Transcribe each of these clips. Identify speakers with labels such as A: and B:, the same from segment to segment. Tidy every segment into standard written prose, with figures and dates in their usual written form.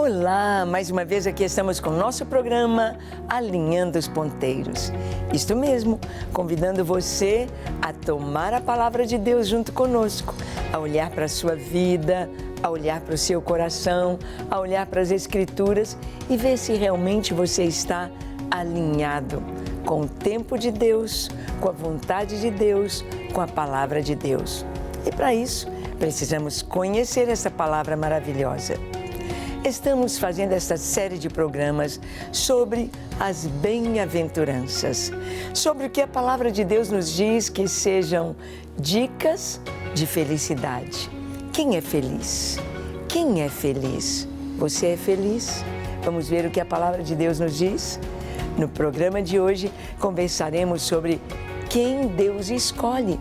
A: Olá, mais uma vez aqui estamos com o nosso programa Alinhando os Ponteiros. Isto mesmo, convidando você a tomar a palavra de Deus junto conosco, a olhar para a sua vida, a olhar para o seu coração, a olhar para as Escrituras e ver se realmente você está alinhado com o tempo de Deus, com a vontade de Deus, com a palavra de Deus. E para isso, precisamos conhecer essa palavra maravilhosa. Estamos fazendo esta série de programas sobre as bem-aventuranças, sobre o que a palavra de Deus nos diz que sejam dicas de felicidade. Quem é feliz? Quem é feliz? Você é feliz? Vamos ver o que a palavra de Deus nos diz? No programa de hoje, conversaremos sobre quem Deus escolhe.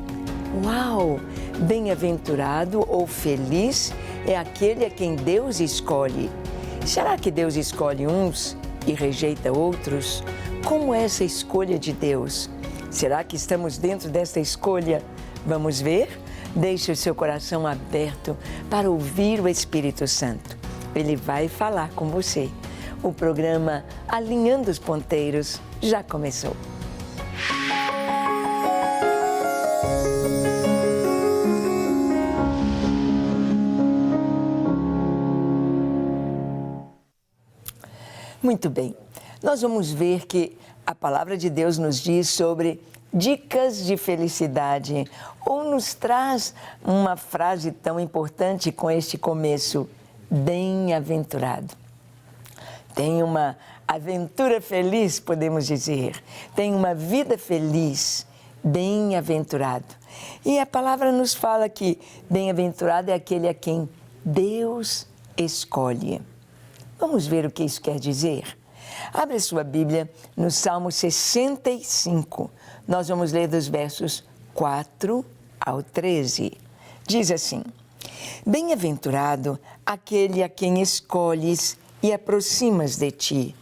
A: Uau! Bem-aventurado ou feliz é aquele a quem Deus escolhe. Será que Deus escolhe uns e rejeita outros? Como é essa escolha de Deus? Será que estamos dentro dessa escolha? Vamos ver? Deixe o seu coração aberto para ouvir o Espírito Santo. Ele vai falar com você. O programa Alinhando os Ponteiros já começou. Muito bem, nós vamos ver que a palavra de Deus nos diz sobre dicas de felicidade, ou nos traz uma frase tão importante com este começo, bem-aventurado. Tem uma aventura feliz, podemos dizer, tem uma vida feliz, bem-aventurado. E a palavra nos fala que bem-aventurado é aquele a quem Deus escolhe. Vamos ver o que isso quer dizer? Abre a sua Bíblia no Salmo 65. Nós vamos ler dos versos 4 ao 13. Diz assim: Bem-aventurado aquele a quem escolhes e aproximas de ti,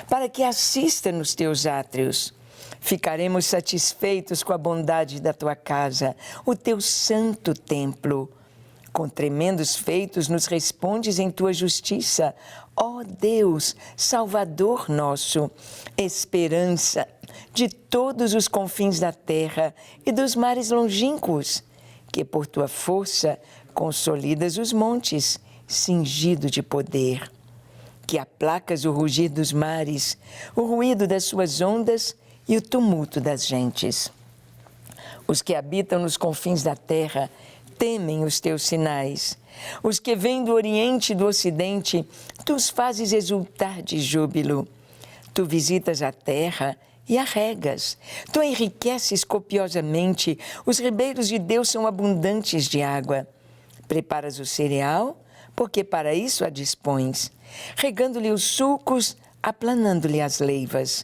A: para que assista nos teus átrios. Ficaremos satisfeitos com a bondade da tua casa, o teu santo templo. Com tremendos feitos nos respondes em tua justiça, ó Deus, Salvador nosso, esperança de todos os confins da terra e dos mares longínquos, que por tua força consolidas os montes, cingido de poder, que aplacas o rugir dos mares, o ruído das suas ondas e o tumulto das gentes. Os que habitam nos confins da terra temem os teus sinais. Os que vêm do Oriente e do Ocidente, tu os fazes exultar de júbilo. Tu visitas a terra e a regas. Tu enriqueces copiosamente. Os ribeiros de Deus são abundantes de água. Preparas o cereal, porque para isso a dispões. Regando-lhe os sulcos, aplanando-lhe as leivas.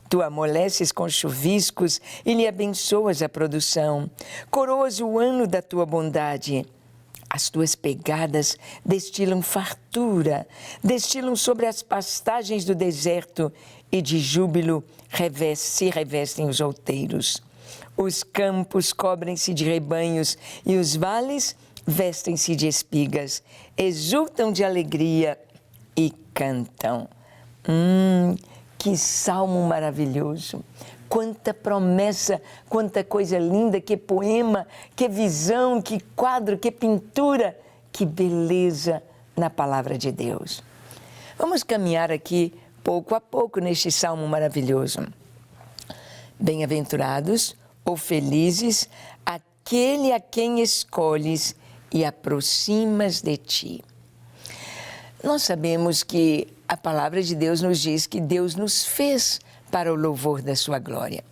A: Tu amoleces com chuviscos e lhe abençoas a produção. Coroas o ano da tua bondade. As tuas pegadas destilam fartura, destilam sobre as pastagens do deserto e de júbilo se revestem os outeiros. Os campos cobrem-se de rebanhos e os vales vestem-se de espigas, exultam de alegria e cantam. Que salmo maravilhoso! Quanta promessa, quanta coisa linda, que poema, que visão, que quadro, que pintura, que beleza na palavra de Deus. Vamos caminhar aqui pouco a pouco neste salmo maravilhoso. Bem-aventurados ou felizes aquele a quem escolhes e aproximas de ti. Nós sabemos que a palavra de Deus nos diz que Deus nos fez para o louvor da sua glória.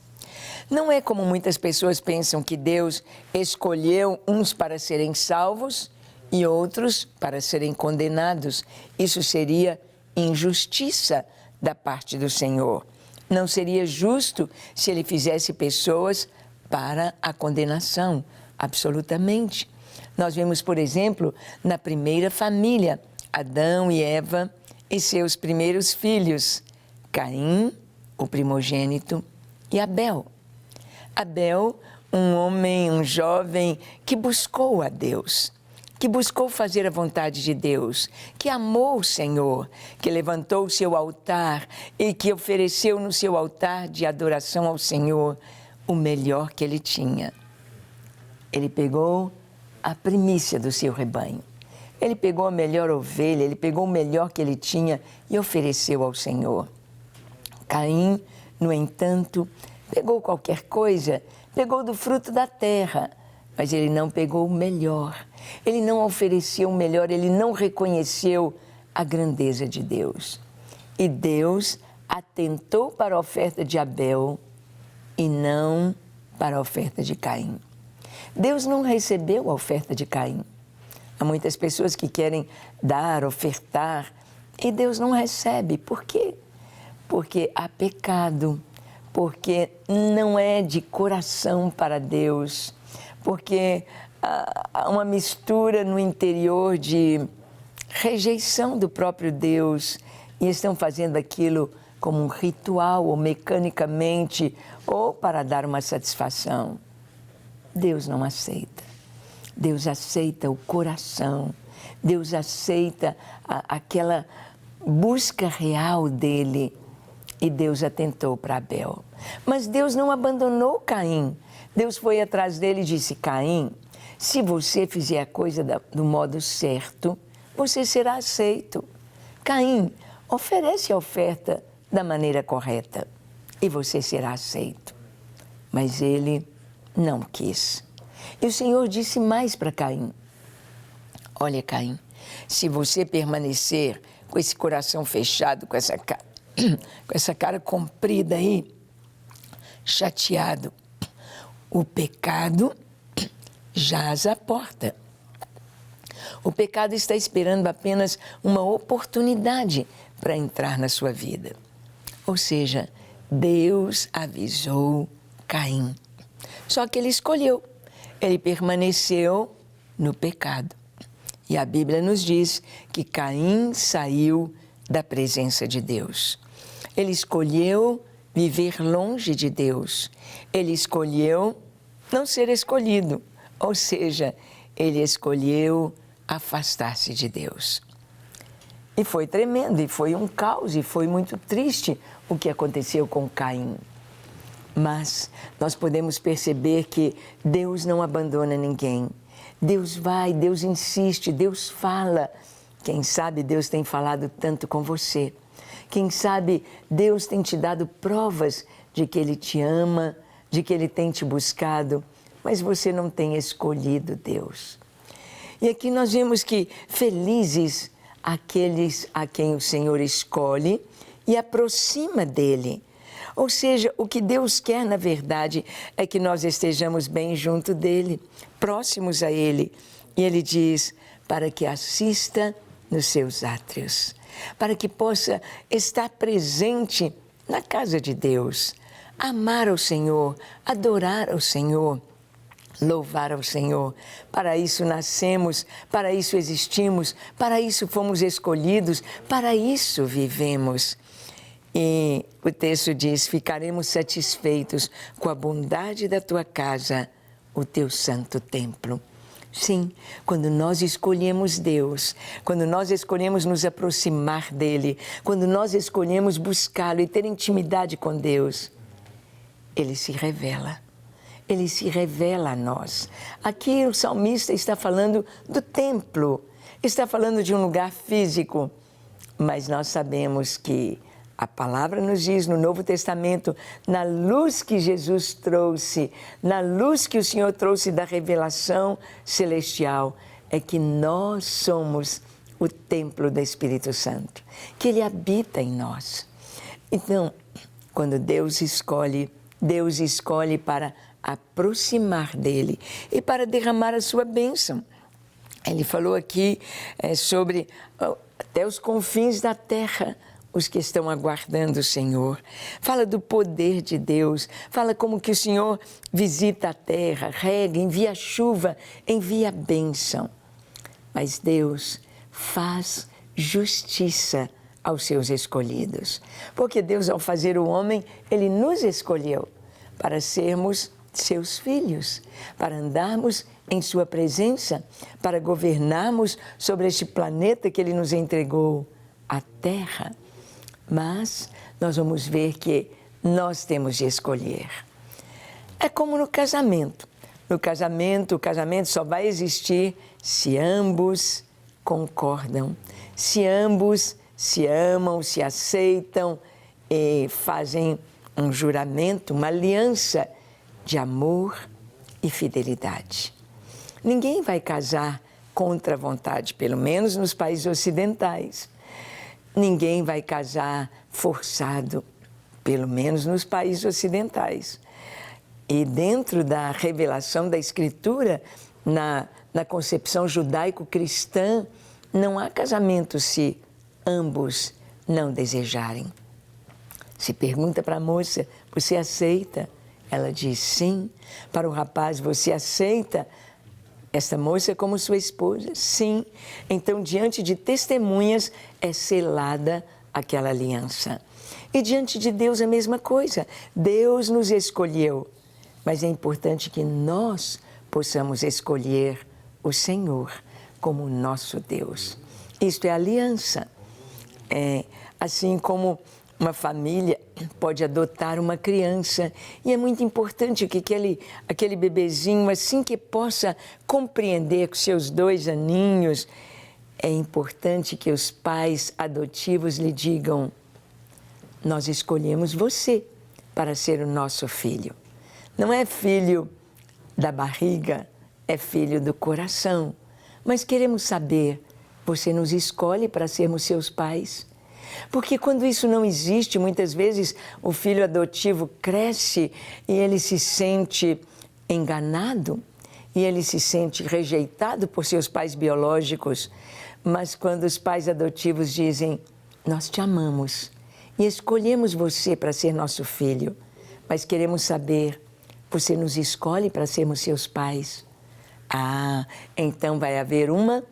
A: Não é como muitas pessoas pensam que Deus escolheu uns para serem salvos e outros para serem condenados. Isso seria injustiça da parte do Senhor. Não seria justo se Ele fizesse pessoas para a condenação, absolutamente. Nós vemos, por exemplo, na primeira família, Adão e Eva e seus primeiros filhos, Caim, o primogênito, e Abel. Abel, um homem, um jovem que buscou a Deus. que buscou fazer a vontade de Deus, que amou o Senhor, que levantou o seu altar e que ofereceu no seu altar de adoração ao Senhor o melhor que ele tinha. Ele pegou a primícia do seu rebanho. Ele pegou a melhor ovelha, ele pegou o melhor que ele tinha e ofereceu ao Senhor. Caim, no entanto, pegou qualquer coisa, pegou do fruto da terra, mas ele não pegou o melhor. Ele não ofereceu o melhor, ele não reconheceu a grandeza de Deus. E Deus atentou para a oferta de Abel e não para a oferta de Caim. Deus não recebeu a oferta de Caim. Há muitas pessoas que querem dar, ofertar, e Deus não recebe. Por quê? Porque há pecado, porque não é de coração para Deus, porque há uma mistura no interior de rejeição do próprio Deus e estão fazendo aquilo como um ritual ou mecanicamente ou para dar uma satisfação. Deus não aceita. Deus aceita o coração. Deus aceita aquela busca real dele. E Deus atentou para Abel. Mas Deus não abandonou Caim. Deus foi atrás dele e disse: Caim, se você fizer a coisa do modo certo, você será aceito. Caim, oferece a oferta da maneira correta e você será aceito. Mas ele não quis. E o Senhor disse mais para Caim: olha, Caim, se você permanecer com esse coração fechado, com essa cara comprida aí, chateado, o pecado jaz à porta. O pecado está esperando apenas uma oportunidade para entrar na sua vida. Ou seja, Deus avisou Caim. Só que ele escolheu. Ele permaneceu no pecado. E a Bíblia nos diz que Caim saiu da presença de Deus. Ele escolheu viver longe de Deus. Ele escolheu não ser escolhido. Ou seja, ele escolheu afastar-se de Deus. E foi tremendo, e foi um caos, e foi muito triste o que aconteceu com Caim. Mas nós podemos perceber que Deus não abandona ninguém. Deus vai, Deus insiste, Deus fala. Quem sabe Deus tem falado tanto com você. Quem sabe Deus tem te dado provas de que Ele te ama, de que Ele tem te buscado, mas você não tem escolhido Deus. E aqui nós vemos que felizes aqueles a quem o Senhor escolhe e aproxima dEle. Ou seja, o que Deus quer, na verdade, é que nós estejamos bem junto dEle, próximos a Ele. E Ele diz, para que assista nos seus átrios, para que possa estar presente na casa de Deus, amar ao Senhor, adorar ao Senhor, louvar ao Senhor. Para isso nascemos, para isso existimos, para isso fomos escolhidos, para isso vivemos. E o texto diz, ficaremos satisfeitos com a bondade da tua casa, o teu santo templo. Sim, quando nós escolhemos Deus, quando nós escolhemos nos aproximar dEle, quando nós escolhemos buscá-lo e ter intimidade com Deus, Ele se revela. Ele se revela a nós. Aqui o salmista está falando do templo, está falando de um lugar físico, mas nós sabemos que a palavra nos diz no Novo Testamento, na luz que Jesus trouxe, na luz que o Senhor trouxe da revelação celestial, é que nós somos o templo do Espírito Santo, que Ele habita em nós. Então, quando Deus escolhe para aproximar dEle e para derramar a sua bênção. Ele falou aqui sobre até os confins da terra, os que estão aguardando o Senhor. Fala do poder de Deus, fala como que o Senhor visita a terra, rega, envia chuva, envia bênção. Mas Deus faz justiça aos seus escolhidos. Porque Deus, ao fazer o homem, Ele nos escolheu para sermos seus filhos, para andarmos em sua presença, para governarmos sobre este planeta que Ele nos entregou, a Terra. Mas nós vamos ver que nós temos de escolher. É como no casamento. No casamento, o casamento só vai existir se ambos concordam, se ambos se amam, se aceitam e fazem um juramento, uma aliança de amor e fidelidade. Ninguém vai casar contra a vontade, pelo menos nos países ocidentais. Ninguém vai casar forçado, pelo menos nos países ocidentais. E dentro da revelação da Escritura, na concepção judaico-cristã, não há casamento se ambos não desejarem. Se pergunta para a moça, você aceita? Ela diz sim. Para o rapaz, você aceita esta moça como sua esposa? Sim. Então, diante de testemunhas, é selada aquela aliança. E diante de Deus a mesma coisa. Deus nos escolheu, mas é importante que nós possamos escolher o Senhor como nosso Deus. Isto é aliança. Assim como uma família pode adotar uma criança, e é muito importante que aquele bebezinho, assim que possa compreender com seus 2 aninhos, é importante que os pais adotivos lhe digam: nós escolhemos você para ser o nosso filho. Não é filho da barriga, é filho do coração. Mas queremos saber, você nos escolhe para sermos seus pais? Porque quando isso não existe, muitas vezes o filho adotivo cresce e ele se sente enganado e ele se sente rejeitado por seus pais biológicos. Mas quando os pais adotivos dizem: nós te amamos e escolhemos você para ser nosso filho, mas queremos saber, você nos escolhe para sermos seus pais? Então vai haver uma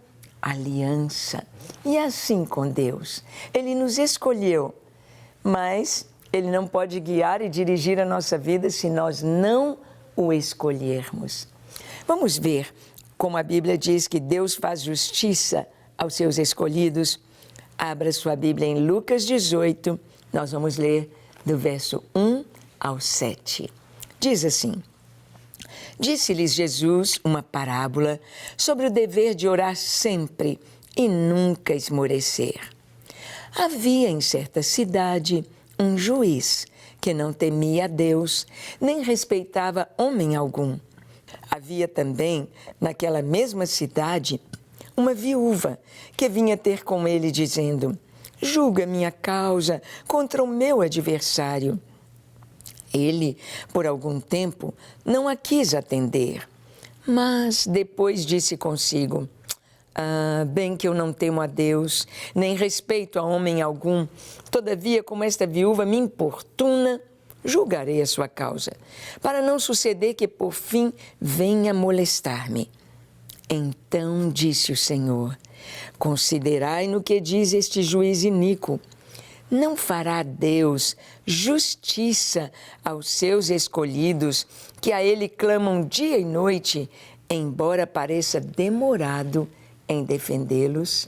A: aliança. E assim com Deus. Ele nos escolheu, mas Ele não pode guiar e dirigir a nossa vida se nós não o escolhermos. Vamos ver como a Bíblia diz que Deus faz justiça aos seus escolhidos. Abra sua Bíblia em Lucas 18, nós vamos ler do verso 1 ao 7. Diz assim: disse-lhes Jesus uma parábola sobre o dever de orar sempre e nunca esmorecer. Havia em certa cidade um juiz que não temia a Deus, nem respeitava homem algum. Havia também, naquela mesma cidade, uma viúva que vinha ter com ele dizendo: julga minha causa contra o meu adversário. Ele, por algum tempo, não a quis atender, mas depois disse consigo: bem que eu não temo a Deus, nem respeito a homem algum, todavia, como esta viúva me importuna, julgarei a sua causa, para não suceder que por fim venha molestar-me. Então disse o Senhor: considerai no que diz este juiz iníquo. Não fará Deus justiça aos seus escolhidos, que a Ele clamam dia e noite, embora pareça demorado em defendê-los?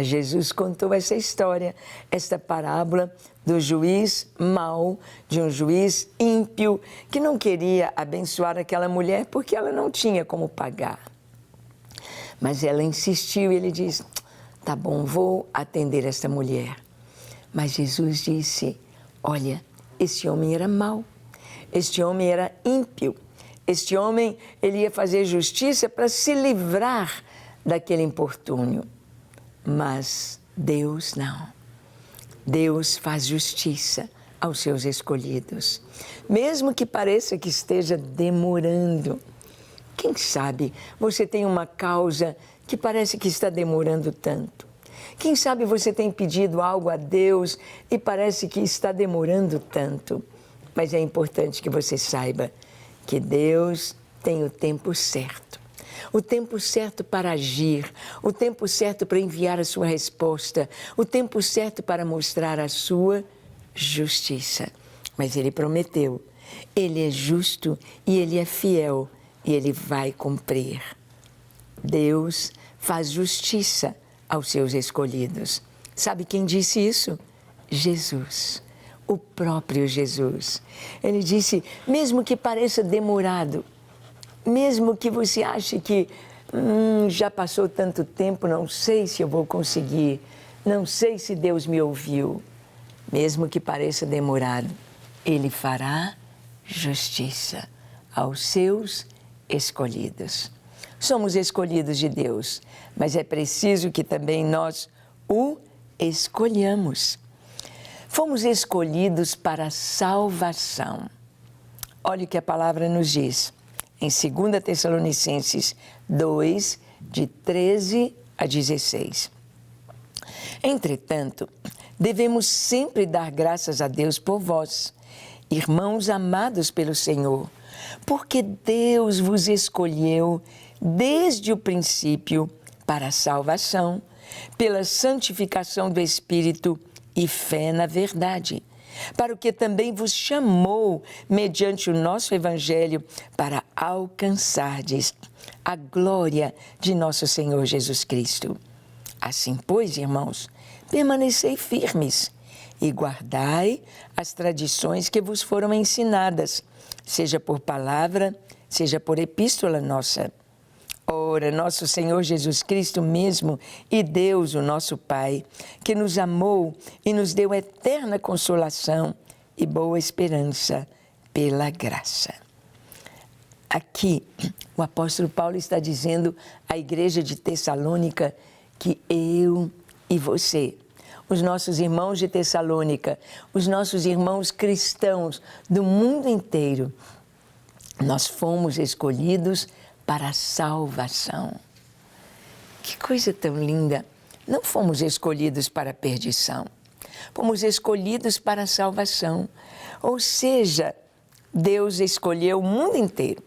A: Jesus contou essa história, esta parábola do juiz mau, de um juiz ímpio, que não queria abençoar aquela mulher porque ela não tinha como pagar. Mas ela insistiu e ele disse: tá bom, vou atender esta mulher. Mas Jesus disse: olha, esse homem era mau, este homem era ímpio, este homem, ele ia fazer justiça para se livrar daquele importúnio. Mas Deus não. Deus faz justiça aos seus escolhidos, mesmo que pareça que esteja demorando. Quem sabe você tem uma causa que parece que está demorando tanto. Quem sabe você tem pedido algo a Deus e parece que está demorando tanto. Mas é importante que você saiba que Deus tem o tempo certo. O tempo certo para agir, o tempo certo para enviar a sua resposta, o tempo certo para mostrar a sua justiça. Mas Ele prometeu Ele é justo e Ele é fiel e Ele vai cumprir. Deus faz justiça aos seus escolhidos. Sabe quem disse isso? Jesus, o próprio Jesus. Ele disse, mesmo que pareça demorado, mesmo que você ache que já passou tanto tempo, não sei se eu vou conseguir, não sei se Deus me ouviu, mesmo que pareça demorado, Ele fará justiça aos seus escolhidos. Somos escolhidos de Deus, mas é preciso que também nós o escolhamos. Fomos escolhidos para a salvação. Olha o que a palavra nos diz, em 2 Tessalonicenses 2, de 13 a 16. Entretanto, devemos sempre dar graças a Deus por vós, irmãos amados pelo Senhor, porque Deus vos escolheu desde o princípio para a salvação, pela santificação do Espírito e fé na verdade, para o que também vos chamou, mediante o nosso Evangelho, para alcançardes a glória de nosso Senhor Jesus Cristo. Assim, pois, irmãos, permanecei firmes e guardai as tradições que vos foram ensinadas, seja por palavra, seja por epístola nossa. Ora, nosso Senhor Jesus Cristo mesmo e Deus, o nosso Pai, que nos amou e nos deu eterna consolação e boa esperança pela graça. Aqui, o apóstolo Paulo está dizendo à igreja de Tessalônica que eu e você, os nossos irmãos de Tessalônica, os nossos irmãos cristãos do mundo inteiro, nós fomos escolhidos para a salvação. Que coisa tão linda! Não fomos escolhidos para a perdição, fomos escolhidos para a salvação. Ou seja, Deus escolheu o mundo inteiro.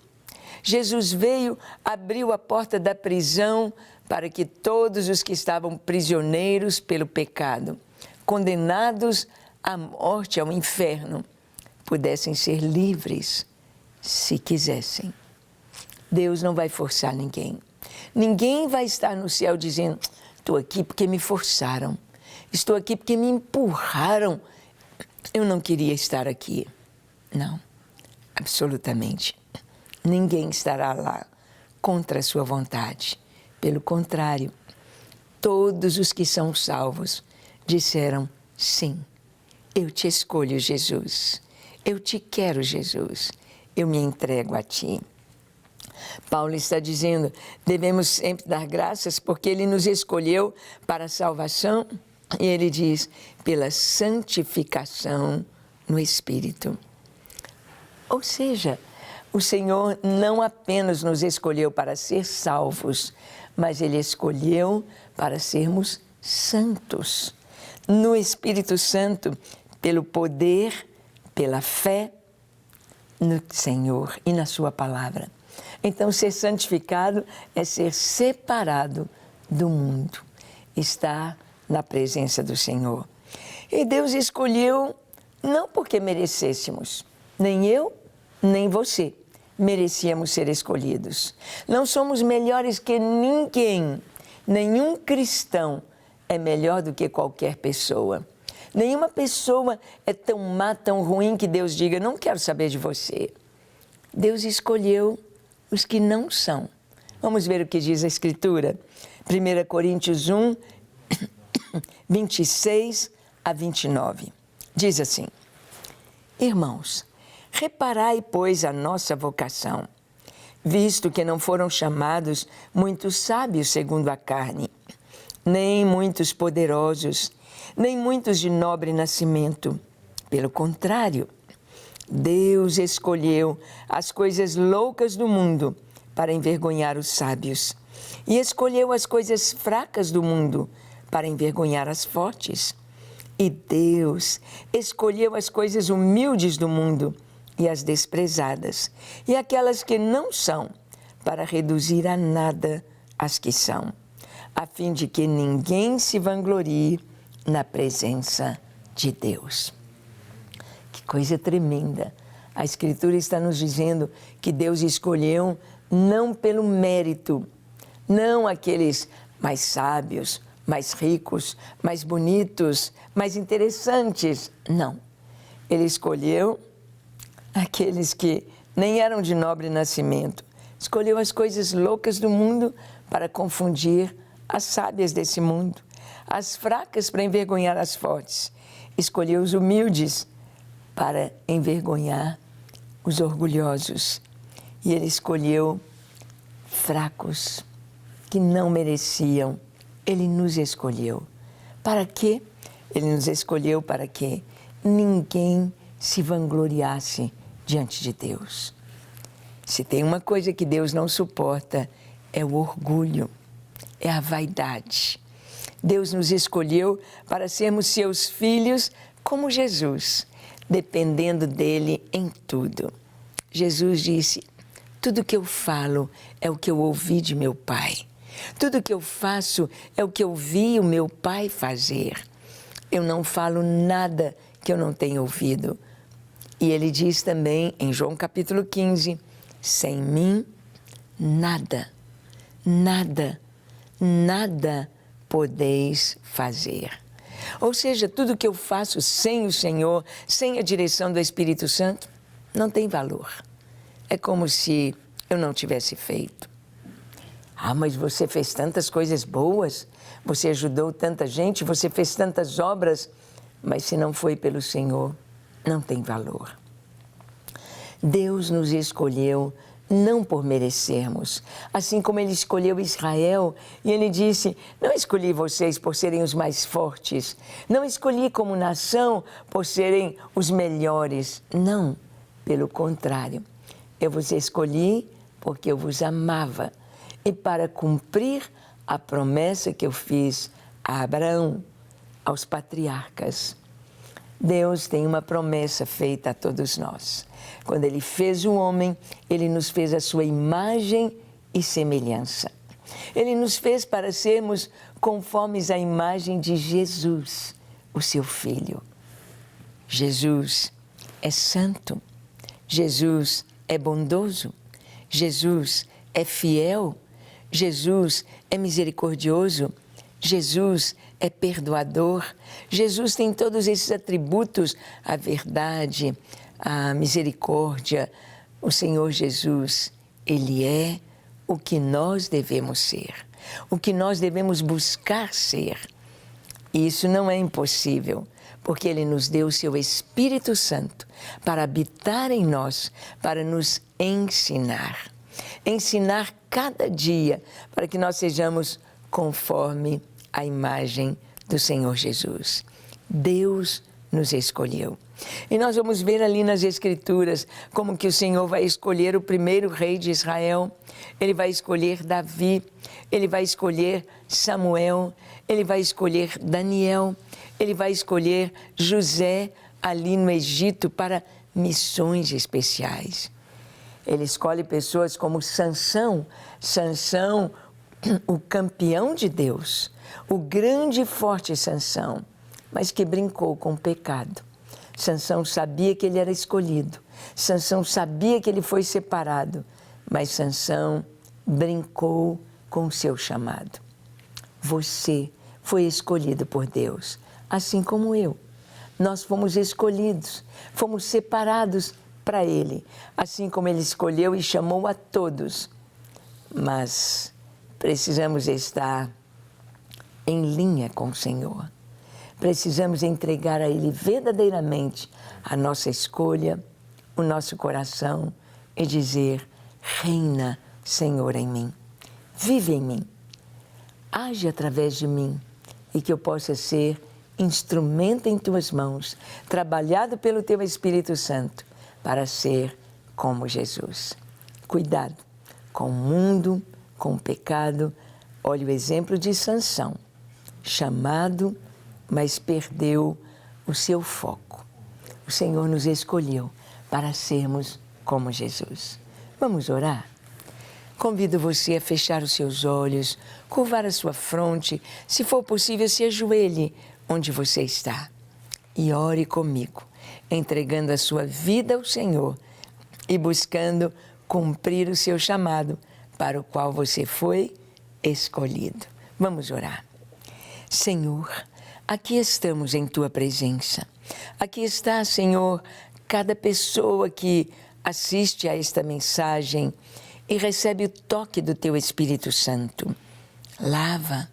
A: Jesus veio, abriu a porta da prisão para que todos os que estavam prisioneiros pelo pecado, condenados à morte, ao inferno, pudessem ser livres se quisessem. Deus não vai forçar ninguém. Ninguém vai estar no céu dizendo, estou aqui porque me forçaram, estou aqui porque me empurraram, eu não queria estar aqui. Não, absolutamente. Ninguém estará lá contra a sua vontade. Pelo contrário, todos os que são salvos disseram, sim, eu te escolho, Jesus, eu te quero, Jesus, eu me entrego a ti. Paulo está dizendo, devemos sempre dar graças porque Ele nos escolheu para a salvação e Ele diz, pela santificação no Espírito. Ou seja, o Senhor não apenas nos escolheu para ser salvos, mas Ele escolheu para sermos santos. No Espírito Santo, pelo poder, pela fé no Senhor e na Sua palavra. Então, ser santificado é ser separado do mundo, estar na presença do Senhor. E Deus escolheu não porque merecêssemos, nem eu, nem você merecíamos ser escolhidos. Não somos melhores que ninguém, nenhum cristão é melhor do que qualquer pessoa. Nenhuma pessoa é tão má, tão ruim que Deus diga, não quero saber de você. Deus escolheu os que não são. Vamos ver o que diz a Escritura. 1 Coríntios 1, 26 a 29. Diz assim, irmãos, reparai, pois, a nossa vocação, visto que não foram chamados muitos sábios segundo a carne, nem muitos poderosos, nem muitos de nobre nascimento. Pelo contrário, Deus escolheu as coisas loucas do mundo para envergonhar os sábios e escolheu as coisas fracas do mundo para envergonhar as fortes. E Deus escolheu as coisas humildes do mundo e as desprezadas e aquelas que não são para reduzir a nada as que são, a fim de que ninguém se vanglorie na presença de Deus. Que coisa tremenda! A Escritura está nos dizendo que Deus escolheu não pelo mérito, não aqueles mais sábios, mais ricos, mais bonitos, mais interessantes. Não. Ele escolheu aqueles que nem eram de nobre nascimento. Escolheu as coisas loucas do mundo para confundir as sábias desse mundo, as fracas para envergonhar as fortes. Escolheu os humildes para envergonhar os orgulhosos. E ele escolheu fracos que não mereciam. Ele nos escolheu. Para quê? Ele nos escolheu para que ninguém se vangloriasse diante de Deus. Se tem uma coisa que Deus não suporta, é o orgulho, é a vaidade. Deus nos escolheu para sermos seus filhos como Jesus, dependendo dele em tudo. Jesus disse: tudo que eu falo é o que eu ouvi de meu Pai. Tudo que eu faço é o que eu vi o meu Pai fazer. Eu não falo nada que eu não tenha ouvido. E ele diz também em João capítulo 15, sem mim, nada, nada, nada podeis fazer. Ou seja, tudo que eu faço sem o Senhor, sem a direção do Espírito Santo, não tem valor. É como se eu não tivesse feito. Ah, mas você fez tantas coisas boas, você ajudou tanta gente, você fez tantas obras, mas se não foi pelo Senhor, não tem valor. Deus nos escolheu não por merecermos, assim como Ele escolheu Israel e Ele disse: não escolhi vocês por serem os mais fortes, não escolhi como nação por serem os melhores, não, pelo contrário, eu vos escolhi porque eu vos amava e para cumprir a promessa que eu fiz a Abraão, aos patriarcas. Deus tem uma promessa feita a todos nós. Quando Ele fez o homem, Ele nos fez a sua imagem e semelhança. Ele nos fez para sermos conformes à imagem de Jesus, o seu Filho. Jesus é santo, Jesus é bondoso, Jesus é fiel, Jesus é misericordioso, Jesus é perdoador, Jesus tem todos esses atributos, a verdade, a misericórdia. O Senhor Jesus, Ele é o que nós devemos ser, o que nós devemos buscar ser. E isso não é impossível, porque Ele nos deu o seu Espírito Santo para habitar em nós, para nos ensinar. Ensinar cada dia para que nós sejamos conforme a imagem do Senhor Jesus. Deus nos escolheu. E nós vamos ver ali nas Escrituras como que o Senhor vai escolher o primeiro rei de Israel, Ele vai escolher Davi, Ele vai escolher Samuel, Ele vai escolher Daniel, Ele vai escolher José ali no Egito para missões especiais. Ele escolhe pessoas como Sansão, o campeão de Deus, o grande e forte Sansão, mas que brincou com o pecado. Sansão sabia que ele era escolhido, Sansão sabia que ele foi separado, mas Sansão brincou com o seu chamado. Você foi escolhido por Deus, assim como eu. Nós fomos escolhidos, fomos separados para Ele, assim como Ele escolheu e chamou a todos. Mas precisamos estar em linha com o Senhor. Precisamos entregar a Ele verdadeiramente a nossa escolha, o nosso coração e dizer: reina, Senhor, em mim. Vive em mim. Age através de mim e que eu possa ser instrumento em Tuas mãos, trabalhado pelo Teu Espírito Santo, para ser como Jesus. Cuidado com o mundo, com o pecado. Olhe o exemplo de Sansão, chamado, mas perdeu o seu foco. O Senhor nos escolheu para sermos como Jesus. Vamos orar? Convido você a fechar os seus olhos, curvar a sua fronte, se for possível, se ajoelhe onde você está e ore comigo, entregando a sua vida ao Senhor e buscando cumprir o seu chamado para o qual você foi escolhido. Vamos orar. Senhor, aqui estamos em Tua presença. Aqui está, Senhor, cada pessoa que assiste a esta mensagem e recebe o toque do Teu Espírito Santo. Lava,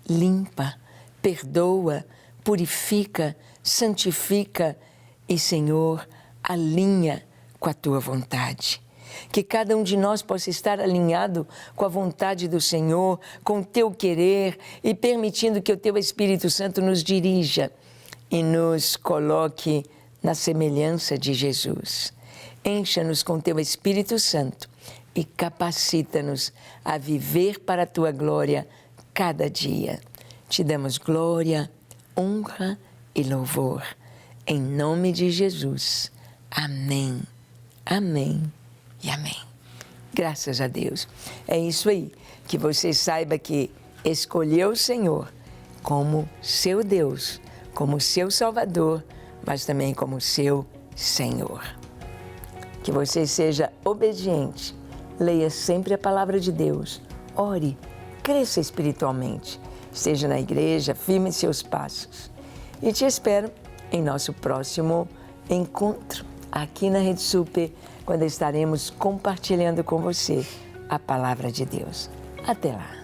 A: limpa, perdoa, purifica, santifica e, Senhor, alinha com a Tua vontade. Que cada um de nós possa estar alinhado com a vontade do Senhor, com o Teu querer e permitindo que o Teu Espírito Santo nos dirija e nos coloque na semelhança de Jesus. Encha-nos com Teu Espírito Santo e capacita-nos a viver para a Tua glória cada dia. Te damos glória, honra e louvor. Em nome de Jesus. Amém. Amém. E amém. Graças a Deus. É isso aí. Que você saiba que escolheu o Senhor como seu Deus, como seu Salvador, mas também como seu Senhor. Que você seja obediente. Leia sempre a palavra de Deus. Ore. Cresça espiritualmente. Esteja na igreja, firme seus passos. E te espero em nosso próximo encontro aqui na Rede Super, quando estaremos compartilhando com você a palavra de Deus. Até lá!